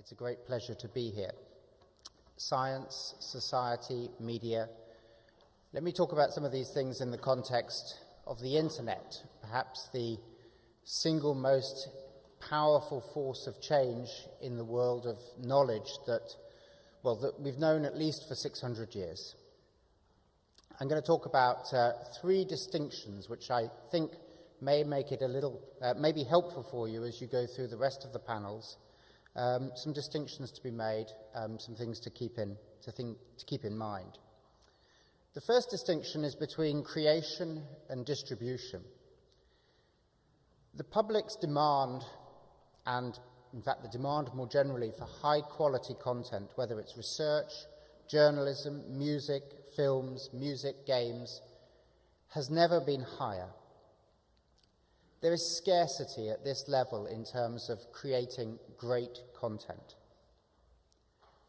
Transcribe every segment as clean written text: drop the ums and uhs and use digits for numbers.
It's a great pleasure to be here. Science, society, media. Let me talk about some of these things in the context of the internet, perhaps the single most powerful force of change in the world of knowledge that we've known at least for 600 years. I'm going to talk about three distinctions which I think may make it a little, may be helpful for you as you go through the rest of the panels. Some distinctions to be made, some things to keep in mind. The first distinction is between creation and distribution. The public's demand, and in fact the demand more generally for high-quality content, whether it's research, journalism, music, films, games, has never been higher. There is scarcity at this level in terms of creating great content.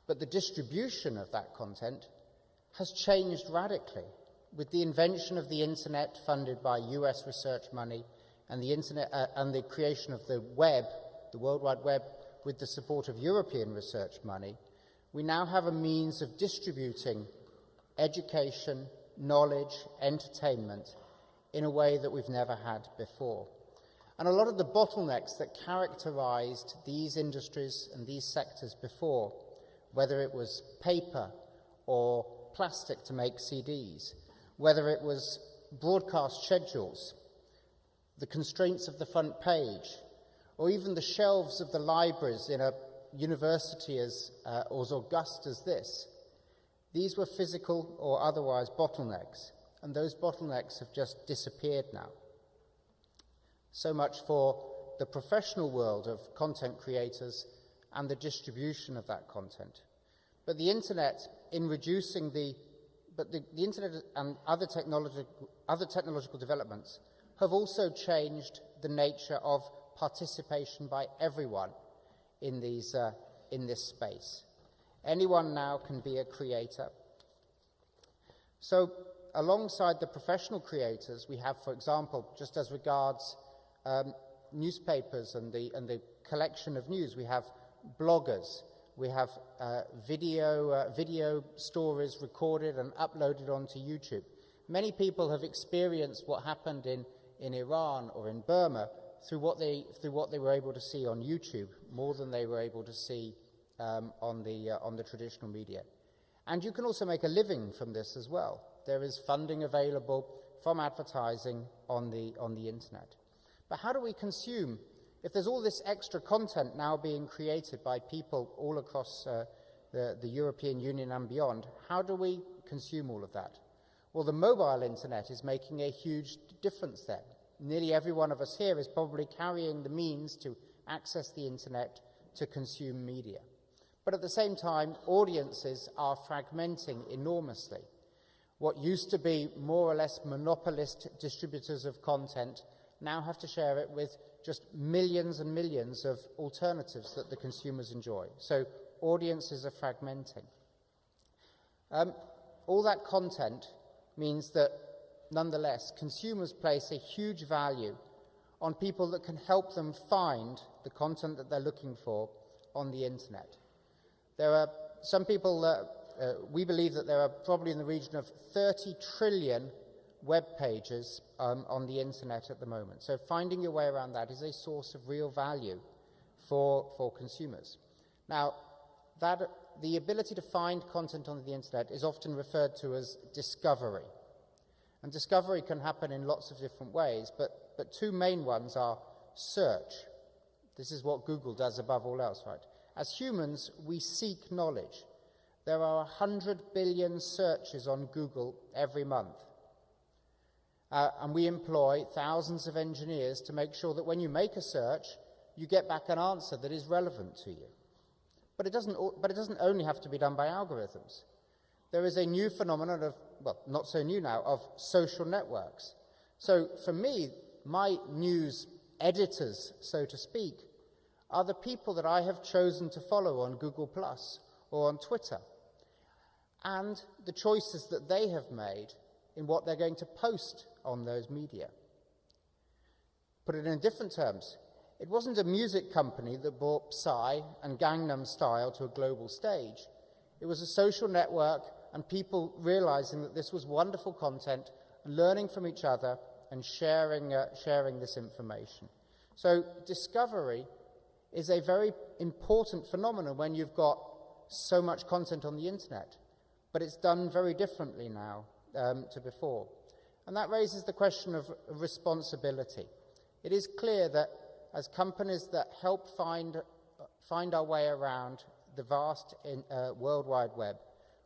But the distribution of that content has changed radically with the invention of the internet funded by US research money and the internet and the creation of the web, the World Wide Web, with the support of European research money. We now have a means of distributing education, knowledge, entertainment in a way that we've never had before. And a lot of the bottlenecks that characterized these industries and these sectors before, whether it was paper or plastic to make CDs, whether it was broadcast schedules, the constraints of the front page, or even the shelves of the libraries in a university as august as this, these were physical or otherwise bottlenecks, and those bottlenecks have just disappeared now. So much for the professional world of content creators and the distribution of that content. But the internet, in reducing the internet and other technological developments have also changed the nature of participation by everyone in this space. Anyone now can be a creator. So, alongside the professional creators, we have, for example, just as regards newspapers and the collection of news, we have bloggers, we have video stories recorded and uploaded onto YouTube. Many people have experienced what happened in Iran or in Burma through what they were able to see on YouTube, more than they were able to see on the traditional media. And you can also make a living from this as well. There is funding available from advertising on the internet. But how do we consume? If there's all this extra content now being created by people all across the European Union and beyond, how do we consume all of that? Well, the mobile internet is making a huge difference there. Nearly every one of us here is probably carrying the means to access the internet to consume media. But at the same time, audiences are fragmenting enormously. What used to be more or less monopolist distributors of content now have to share it with just millions and millions of alternatives that the consumers enjoy. So audiences are fragmenting. All that content means that, nonetheless, consumers place a huge value on people that can help them find the content that they're looking for on the internet. There are some people, we believe that there are probably in the region of 30 trillion web pages on the internet at the moment. So finding your way around that is a source of real value for consumers. Now, the ability to find content on the internet is often referred to as discovery. And discovery can happen in lots of different ways, but two main ones are search. This is what Google does above all else, right? As humans, we seek knowledge. There are 100 billion searches on Google every month. And we employ thousands of engineers to make sure that when you make a search, you get back an answer that is relevant to you. But it doesn't only have to be done by algorithms. There is a new phenomenon of, well, not so new now, of social networks. So for me, my news editors, so to speak, are the people that I have chosen to follow on Google Plus or on Twitter, and the choices that they have made in what they're going to post on those media. Put it in different terms, It wasn't a music company that brought Psy and Gangnam Style to a global stage. It was a social network and people realizing that this was wonderful content, learning from each other and sharing this information. So discovery is a very important phenomenon when you've got so much content on the internet, but it's done very differently now to before. And that raises the question of responsibility. It is clear that as companies that help find our way around the vast World Wide Web,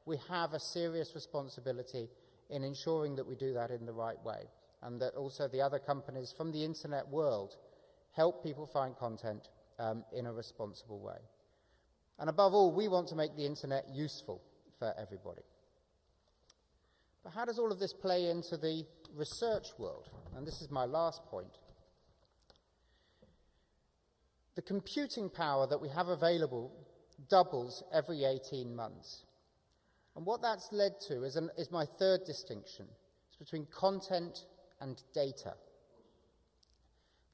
we have a serious responsibility in ensuring that we do that in the right way, and that also the other companies from the internet world help people find content in a responsible way. And above all, we want to make the internet useful for everybody. But how does all of this play into the research world? And this is my last point. The computing power that we have available doubles every 18 months. And what that's led to is my third distinction. It's between content and data.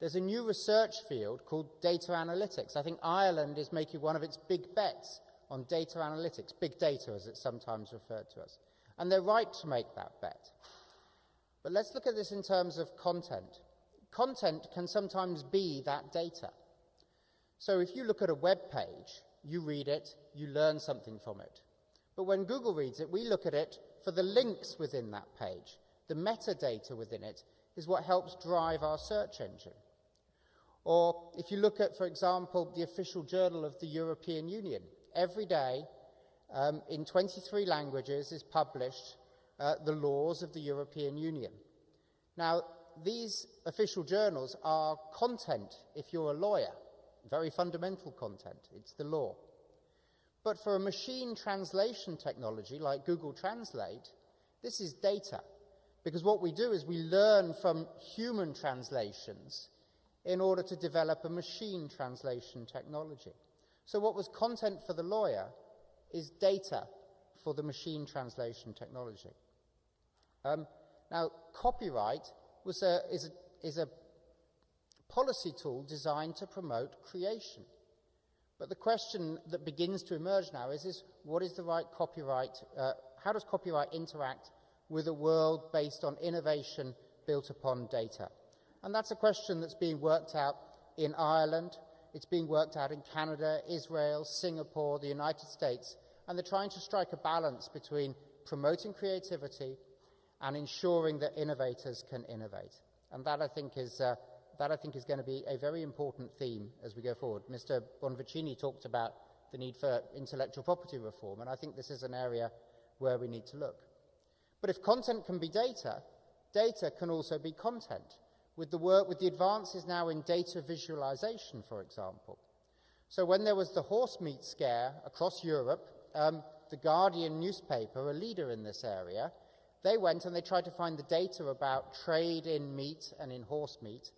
There's a new research field called data analytics. I think Ireland is making one of its big bets on data analytics, big data as it's sometimes referred to as. And they're right to make that bet. But let's look at this in terms of content. Content can sometimes be that data. So if you look at a web page, you read it, you learn something from it. But when Google reads it, we look at it for the links within that page. The metadata within it is what helps drive our search engine. Or if you look at, for example, the official journal of the European Union, every day in 23 languages is published the laws of the European Union. Now, these official journals are content if you're a lawyer, very fundamental content, it's the law. But for a machine translation technology like Google Translate, this is data, because what we do is we learn from human translations in order to develop a machine translation technology. So what was content for the lawyer is data for the machine translation technology. Now, copyright is a policy tool designed to promote creation. But the question that begins to emerge now is what is the right copyright, how does copyright interact with a world based on innovation built upon data? And that's a question that's being worked out in Ireland, it's being worked out in Canada, Israel, Singapore, the United States, and they're trying to strike a balance between promoting creativity and ensuring that innovators can innovate. And that I think is going to be a very important theme as we go forward. Mr. Bonvicini talked about the need for intellectual property reform, and I think this is an area where we need to look. But if content can be data, data can also be content. With the advances now in data visualization, for example. So when there was the horse meat scare across Europe, the Guardian newspaper, a leader in this area, they went and they tried to find the data about trade in meat and in horse meat,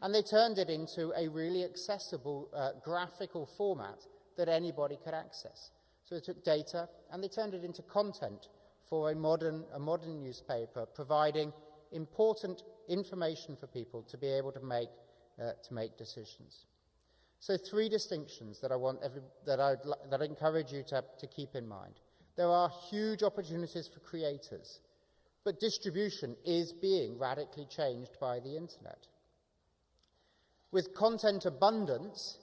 and they turned it into a really accessible graphical format that anybody could access. So they took data and they turned it into content for a modern newspaper, providing important information for people to be able to make decisions. So three distinctions that I encourage you to keep in mind. There are huge opportunities for creators, but distribution is being radically changed by the internet. With content abundance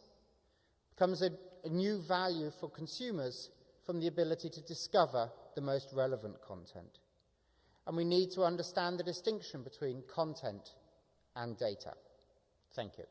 comes a new value for consumers from the ability to discover the most relevant content. And we need to understand the distinction between content and data. Thank you.